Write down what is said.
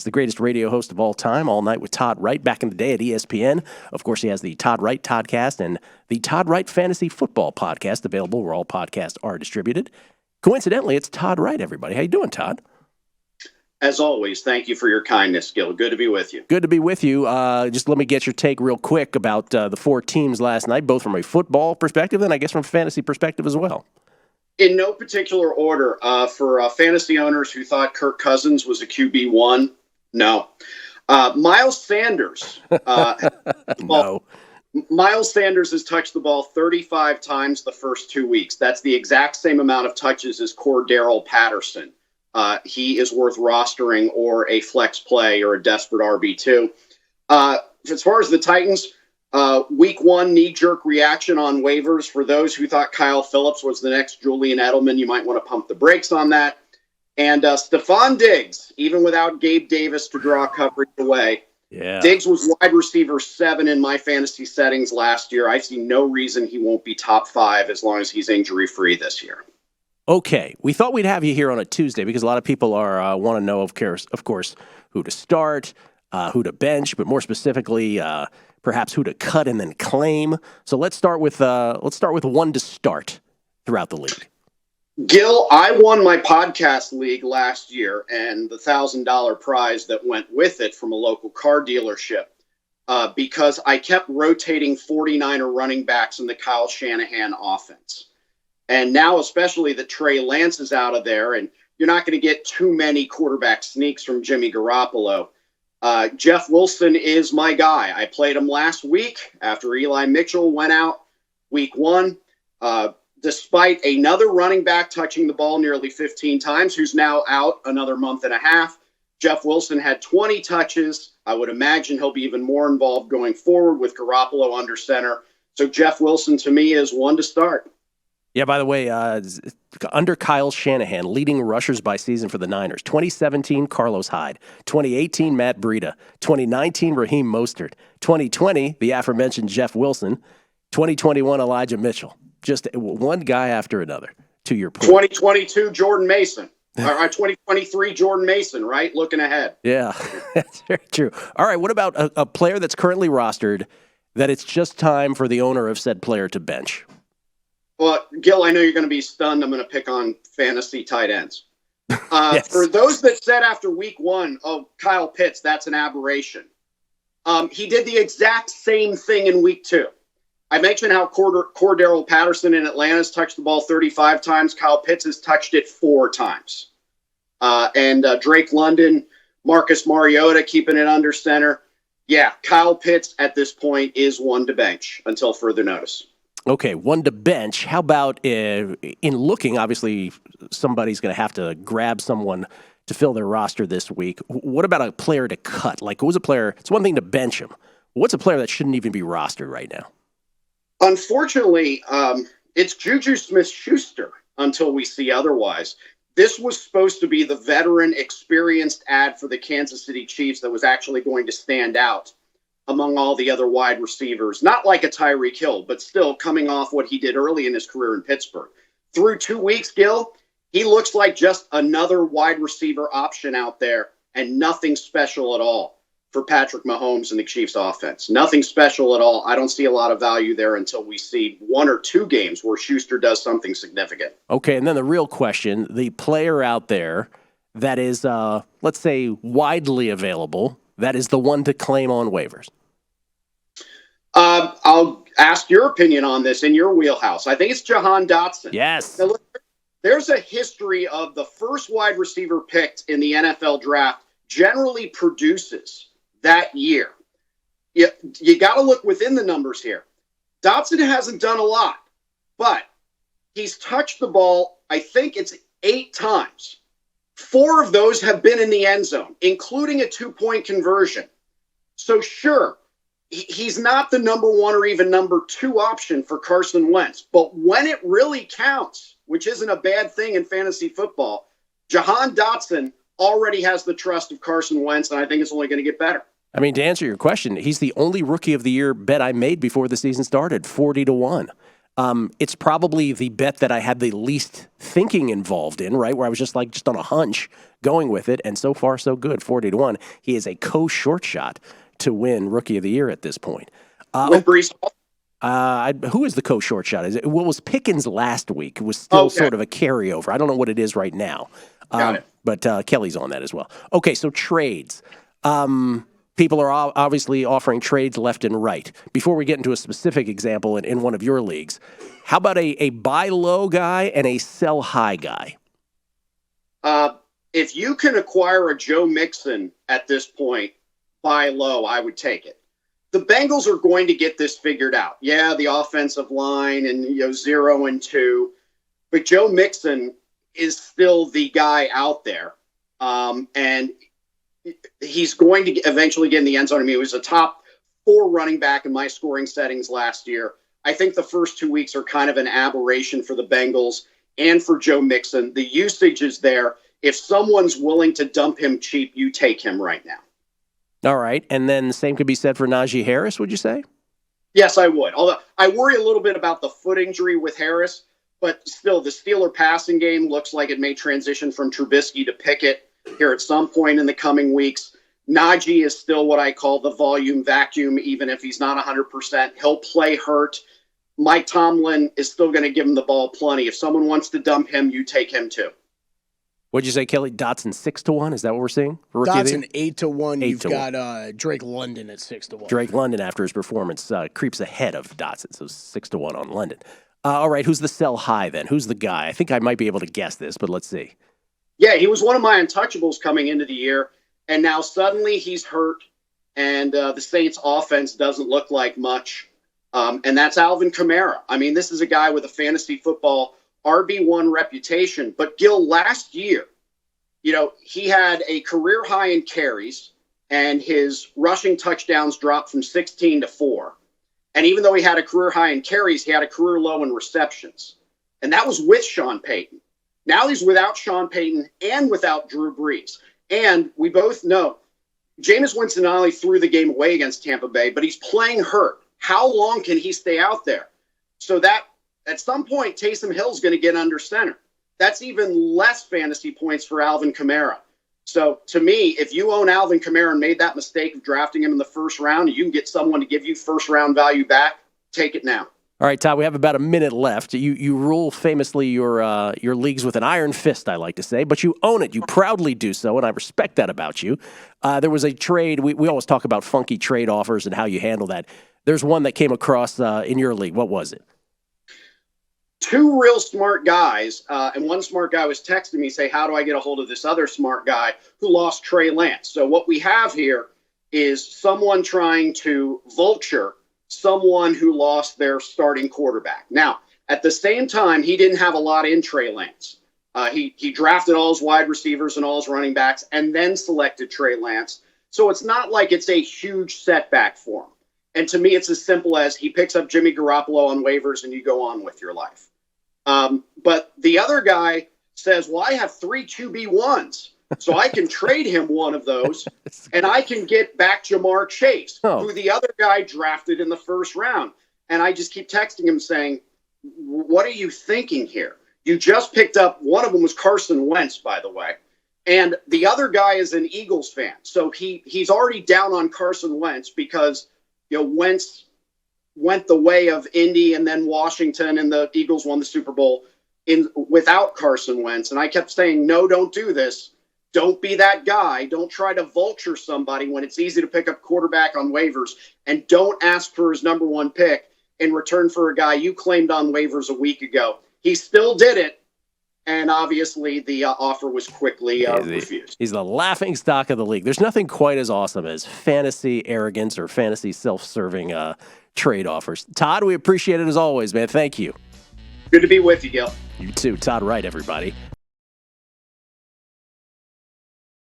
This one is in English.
He's the greatest radio host of all time, All Night with Todd Wright, back in the day at ESPN. Of course, he has the Todd Wright Toddcast and the Todd Wright Fantasy Football Podcast, available where all podcasts are distributed. Coincidentally, it's Todd Wright, everybody. How you doing, Todd? As always, thank you for your kindness, Gill. Good to be with you. Good to be with you. Just let me get your take real quick about the four teams last night, both from a football perspective and I guess from a fantasy perspective as well. In no particular order, for fantasy owners who thought Kirk Cousins was a QB1, no. Miles Sanders. No. Miles Sanders has touched the ball 35 times the first 2 weeks. That's the exact same amount of touches as Cordarrelle Patterson. He is worth rostering or a flex play or a desperate RB2. As far as the Titans, week one knee-jerk reaction on waivers. For those who thought Kyle Phillips was the next Julian Edelman, you might want to pump the brakes on that. And Stephon Diggs, even without Gabe Davis to draw coverage away. Yeah. Diggs was wide receiver 7 in my fantasy settings last year. I see no reason he won't be top 5 as long as he's injury-free this year. Okay, we thought we'd have you here on a Tuesday because a lot of people are want to know, of course, who to start, who to bench, but more specifically, perhaps who to cut and then claim. So let's start with one to start throughout the league. Gill, I won my podcast league last year, and the $1,000 prize that went with it from a local car dealership because I kept rotating 49er running backs in the Kyle Shanahan offense. And now, especially that Trey Lance is out of there, and you're not going to get too many quarterback sneaks from Jimmy Garoppolo. Jeff Wilson is my guy. I played him last week after Eli Mitchell went out week one. Despite another running back touching the ball nearly 15 times, who's now out another month and a half, Jeff Wilson had 20 touches. I would imagine he'll be even more involved going forward with Garoppolo under center. So Jeff Wilson, to me, is one to start. Yeah, by the way, under Kyle Shanahan, leading rushers by season for the Niners, 2017, Carlos Hyde, 2018, Matt Breida, 2019, Raheem Mostert, 2020, the aforementioned Jeff Wilson, 2021, Elijah Mitchell. Just one guy after another, to your point. 2022, Jordan Mason. 2023, Jordan Mason, right? Looking ahead. Yeah, that's very true. All right, what about a player that's currently rostered that it's just time for the owner of said player to bench? Well, Gill, I know you're going to be stunned. I'm going to pick on fantasy tight ends. Yes. For those that said after week one, oh, Kyle Pitts, that's an aberration. He did the exact same thing in week two. I mentioned how Cordarrelle Patterson in Atlanta has touched the ball 35 times. Kyle Pitts has touched it 4 times. And Drake London, Marcus Mariota keeping it under center. Yeah, Kyle Pitts at this point is one to bench until further notice. Okay, one to bench. How about in looking, obviously somebody's going to have to grab someone to fill their roster this week. What about a player to cut? Like, who's a player? It's one thing to bench him. What's a player that shouldn't even be rostered right now? Unfortunately, it's Juju Smith-Schuster until we see otherwise. This was supposed to be the veteran, experienced ad for the Kansas City Chiefs that was actually going to stand out among all the other wide receivers, not like a Tyreek Hill, but still coming off what he did early in his career in Pittsburgh. Through 2 weeks, Gill, he looks like just another wide receiver option out there and nothing special at all for Patrick Mahomes and the Chiefs offense. Nothing special at all. I don't see a lot of value there until we see 1 or 2 games where Schuster does something significant. Okay, and then the real question, the player out there that is, let's say, widely available, that is the one to claim on waivers. I'll ask your opinion on this in your wheelhouse. I think it's Jahan Dotson. Yes. Now, look, there's a history of the first wide receiver picked in the NFL draft generally produces that year. You got to look within the numbers here. Dotson hasn't done a lot, but he's touched the ball, I think it's 8 times. 4 of those have been in the end zone, including a 2-point conversion. So sure, he's not the number 1 or even number 2 option for Carson Wentz. But when it really counts, which isn't a bad thing in fantasy football, Jahan Dotson already has the trust of Carson Wentz, and I think it's only going to get better. I mean, to answer your question, he's the only rookie of the year bet I made before the season started, 40-1. It's probably the bet that I had the least thinking involved in, right? Where I was just on a hunch going with it. And so far, so good. 40-1. He is a co-short shot to win Rookie of the Year at this point. With Brees Hall? Who is the co-short shot? What was Pickens last week? It was still sort of a carryover. I don't know what it is right now. Got it. But Kelly's on that as well. Okay, so trades. People are obviously offering trades left and right. Before we get into a specific example in one of your leagues, how about a buy low guy and a sell high guy? If you can acquire a Joe Mixon at this point, buy low, I would take it. The Bengals are going to get this figured out. Yeah, the offensive line and 0-2, but Joe Mixon is still the guy out there, and he's going to eventually get in the end zone. I mean, he was a top 4 running back in my scoring settings last year. I think the first 2 weeks are kind of an aberration for the Bengals and for Joe Mixon. The usage is there. If someone's willing to dump him cheap, you take him right now. All right. And then the same could be said for Najee Harris, would you say? Yes, I would. Although I worry a little bit about the foot injury with Harris, but still the Steeler passing game looks like it may transition from Trubisky to Pickett here at some point in the coming weeks. Najee is still what I call the volume vacuum, even if he's not 100%. He'll play hurt. Mike Tomlin is still going to give him the ball plenty. If someone wants to dump him, you take him too. What'd you say, Kelly? Dotson 6-1? Is that what we're seeing? Dotson 8-1. You've got Drake London at 6-1. Drake London, after his performance, creeps ahead of Dotson, so 6-1 on London. All right, who's the sell high then? Who's the guy? I think I might be able to guess this, but let's see. Yeah, he was one of my untouchables coming into the year, and now suddenly he's hurt, and the Saints' offense doesn't look like much, and that's Alvin Kamara. I mean, this is a guy with a fantasy football RB1 reputation, but Gill, last year, he had a career high in carries, and his rushing touchdowns dropped from 16 to 4. And even though he had a career high in carries, he had a career low in receptions. And that was with Sean Payton. Now he's without Sean Payton and without Drew Brees. And we both know Jameis Winston threw the game away against Tampa Bay, but he's playing hurt. How long can he stay out there? So that at some point, Taysom Hill's going to get under center. That's even less fantasy points for Alvin Kamara. So to me, if you own Alvin Kamara and made that mistake of drafting him in the first round, and you can get someone to give you first round value back, take it now. All right, Todd, we have about a minute left. You rule famously your leagues with an iron fist, I like to say, but you own it. You proudly do so, and I respect that about you. There was a trade. We always talk about funky trade offers and how you handle that. There's one that came across in your league. What was it? 2 real smart guys, and one smart guy was texting me, say, how do I get a hold of this other smart guy who lost Trey Lance? So what we have here is someone trying to vulture someone who lost their starting quarterback. Now, at the same time, he didn't have a lot in Trey Lance. He drafted all his wide receivers and all his running backs and then selected Trey Lance. So it's not like it's a huge setback for him. And to me, it's as simple as he picks up Jimmy Garoppolo on waivers and you go on with your life. But the other guy says, well, I have 3 QB1s, so I can trade him one of those, and I can get back Jamar Chase, who the other guy drafted in the first round. And I just keep texting him saying, what are you thinking here? You just picked up, one of them was Carson Wentz, by the way, and the other guy is an Eagles fan. So he's already down on Carson Wentz because, Wentz went the way of Indy and then Washington, and the Eagles won the Super Bowl without Carson Wentz. And I kept saying, no, don't do this. Don't be that guy. Don't try to vulture somebody when it's easy to pick up quarterback on waivers. And don't ask for his number 1 pick in return for a guy you claimed on waivers a week ago. He still did it. And obviously the offer was quickly refused. He's the laughing stock of the league. There's nothing quite as awesome as fantasy arrogance or fantasy self-serving trade offers. Todd, we appreciate it as always, man. Thank you. Good to be with you, Gil. You too. Todd Wright, everybody.